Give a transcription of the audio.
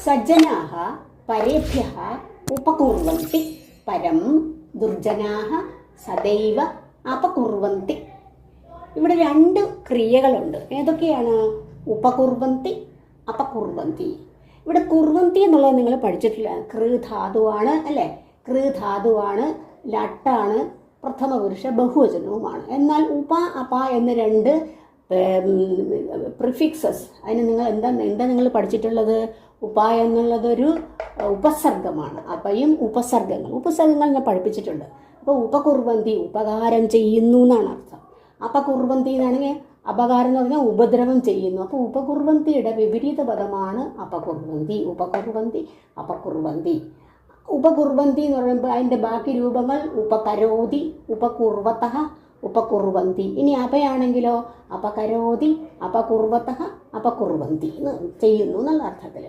സജ്ജനാഹ പരേഭ്യഃ ഉപകുർവന്തി പരം ദുർജനാഹ സദൈവ അപകുർവന്തി. ഇവിടെ രണ്ട് ക്രിയകളുണ്ട്. ഏതൊക്കെയാണ്? ഉപകുർവന്തി, അപകുർവന്തി. ഇവിടെ കുർവന്തി എന്നുള്ളത് നിങ്ങൾ പഠിച്ചിട്ടില്ല. കൃ ധാതുവാണ് അല്ലേ? കൃ ധാതുവാണ്, ലട്ടാണ്, പ്രഥമ പുരുഷ ബഹുവചനവുമാണ്. എന്നാൽ ഉപ അപ എന്ന രണ്ട് പ്രിഫിക്സസ്, അതിന് നിങ്ങൾ എന്താ നിങ്ങൾ പഠിച്ചിട്ടുള്ളത്? ഉപ എന്നുള്ളതൊരു ഉപസർഗമാണ്. അപയും ഉപസർഗങ്ങൾ ഞാൻ പഠിപ്പിച്ചിട്ടുണ്ട്. അപ്പോൾ ഉപകുർവന്തി ഉപകാരം ചെയ്യുന്നു എന്നാണ് അർത്ഥം. അപകുർവന്തി എന്നാണെങ്കിൽ അപകാരം എന്ന് പറഞ്ഞാൽ ഉപദ്രവം ചെയ്യുന്നു. അപ്പോൾ ഉപകുർവന്തിയുടെ വിപരീത പദമാണ് അപകുർവന്തി. ഉപകുർവന്തി, അപകുർവന്തി. ഉപകുർവന്തി എന്ന് പറയുമ്പോൾ അതിൻ്റെ ബാക്കി രൂപങ്ങൾ ഉപകരോതി, ഉപകുർവതഃ, ഉപകുർവന്തി. ഇനി അപയാണെങ്കിലോ അപകരോതി, അപകുർവതഃ, അപകുർവന്തി ചെയ്യുന്നു എന്നുള്ള അർത്ഥത്തിൽ.